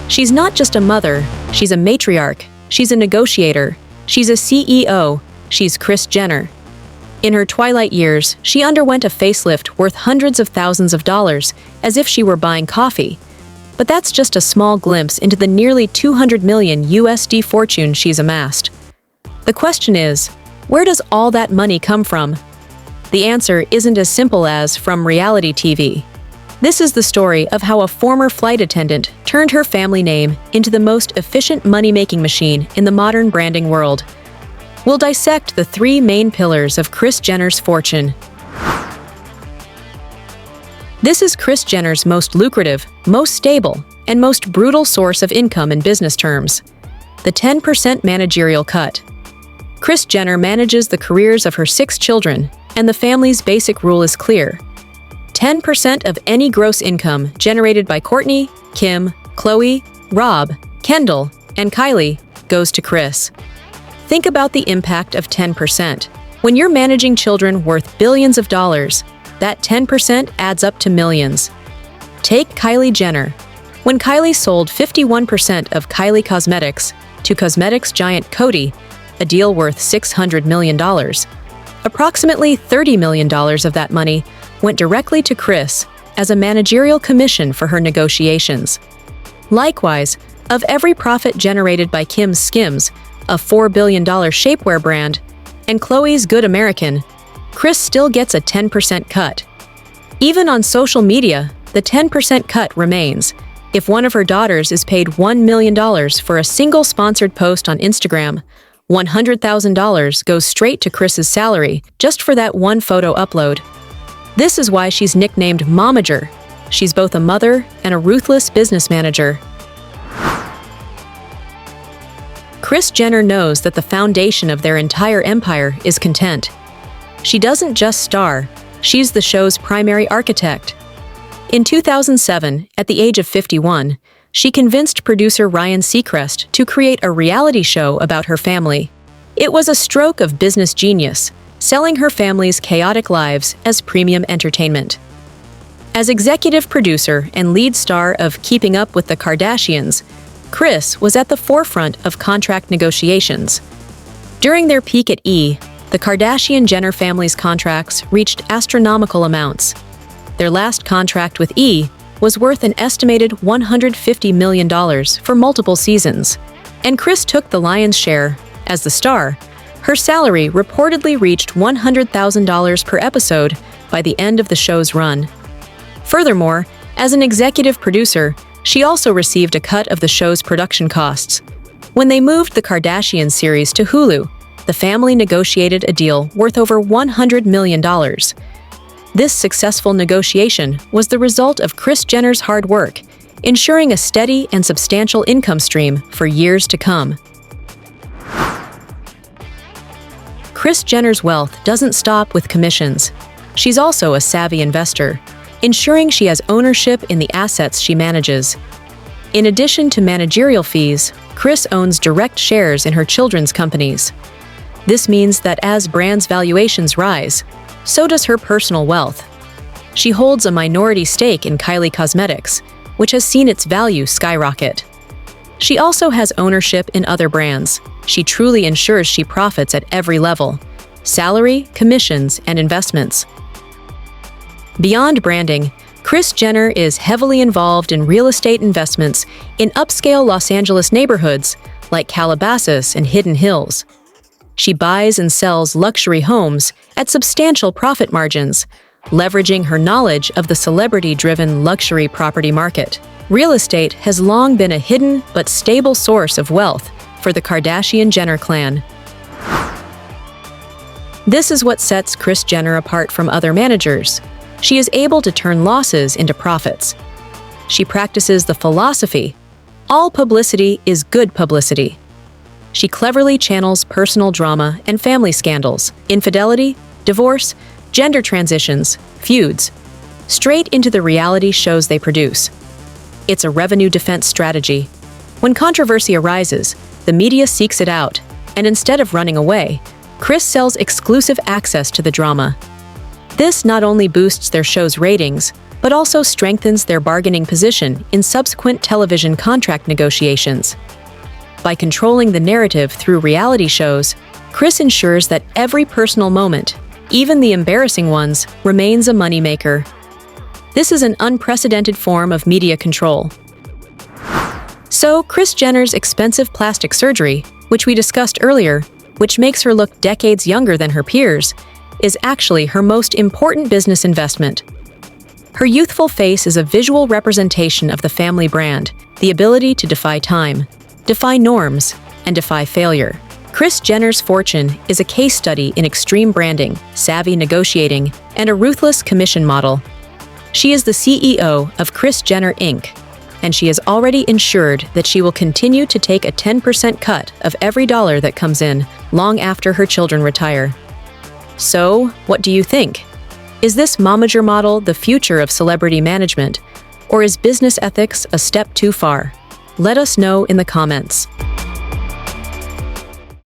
She's not just a mother, she's a matriarch, she's a negotiator, she's a CEO, she's Kris Jenner. In her twilight years, she underwent a facelift worth hundreds of thousands of dollars, as if she were buying coffee. But that's just a small glimpse into the nearly 200 million USD fortune she's amassed. The question is, where does all that money come from? The answer isn't as simple as from reality TV. This is the story of how a former flight attendant turned her family name into the most efficient money-making machine in the modern branding world. We'll dissect the three main pillars of Kris Jenner's fortune. This is Kris Jenner's most lucrative, most stable, and most brutal source of income in business terms: the 10% managerial cut. Kris Jenner manages the careers of her 6 children, and the family's basic rule is clear: 10% of any gross income generated by Kourtney, Kim, Khloe, Rob, Kendall, and Kylie goes to Kris. Think about the impact of 10%. When you're managing children worth billions of dollars, that 10% adds up to millions. Take Kylie Jenner. When Kylie sold 51% of Kylie Cosmetics to cosmetics giant Coty, a deal worth $600 million, approximately $30 million of that money went directly to Kris as a managerial commission for her negotiations. Likewise, of every profit generated by Kim's Skims, a $4 billion shapewear brand, and Khloe's Good American, Kris still gets a 10% cut. Even on social media, the 10% cut remains. If one of her daughters is paid $1 million for a single sponsored post on Instagram, $100,000 goes straight to Kris's salary just for that one photo upload. This is why she's nicknamed Momager. She's both a mother and a ruthless business manager. Kris Jenner knows that the foundation of their entire empire is content. She doesn't just star, she's the show's primary architect. In 2007, at the age of 51, she convinced producer Ryan Seacrest to create a reality show about her family. It was a stroke of business genius, selling her family's chaotic lives as premium entertainment. As executive producer and lead star of Keeping Up with the Kardashians, Kris was at the forefront of contract negotiations. During their peak at E!, the Kardashian-Jenner family's contracts reached astronomical amounts. Their last contract with E! Was worth an estimated $150 million for multiple seasons, and Kris took the lion's share. As the star, her salary reportedly reached $100,000 per episode by the end of the show's run. Furthermore, as an executive producer, she also received a cut of the show's production costs. When they moved the Kardashian series to Hulu, the family negotiated a deal worth over $100 million. This successful negotiation was the result of Kris Jenner's hard work, ensuring a steady and substantial income stream for years to come. Kris Jenner's wealth doesn't stop with commissions. She's also a savvy investor, ensuring she has ownership in the assets she manages. In addition to managerial fees, Kris owns direct shares in her children's companies. This means that as brands' valuations rise, so does her personal wealth. She holds a minority stake in Kylie Cosmetics, which has seen its value skyrocket. She also has ownership in other brands. She truly ensures she profits at every level: salary, commissions, and investments. Beyond branding, Kris Jenner is heavily involved in real estate investments in upscale Los Angeles neighborhoods like Calabasas and Hidden Hills. She buys and sells luxury homes at substantial profit margins, leveraging her knowledge of the celebrity-driven luxury property market. Real estate has long been a hidden but stable source of wealth for the Kardashian-Jenner clan. This is what sets Kris Jenner apart from other managers. She is able to turn losses into profits. She practices the philosophy, all publicity is good publicity. She cleverly channels personal drama and family scandals, infidelity, divorce, gender transitions, feuds, straight into the reality shows they produce. It's a revenue defense strategy. When controversy arises, the media seeks it out, and instead of running away, Kris sells exclusive access to the drama. This not only boosts their show's ratings, but also strengthens their bargaining position in subsequent television contract negotiations. By controlling the narrative through reality shows, Kris ensures that every personal moment, even the embarrassing ones, remains a moneymaker. This is an unprecedented form of media control. So, Kris Jenner's expensive plastic surgery, which we discussed earlier, which makes her look decades younger than her peers, is actually her most important business investment. Her youthful face is a visual representation of the family brand, the ability to defy time, defy norms, and defy failure. Kris Jenner's fortune is a case study in extreme branding, savvy negotiating, and a ruthless commission model. She is the CEO of Kris Jenner Inc., and she has already ensured that she will continue to take a 10% cut of every dollar that comes in long after her children retire. So, what do you think? Is this momager model the future of celebrity management, or is business ethics a step too far? Let us know in the comments.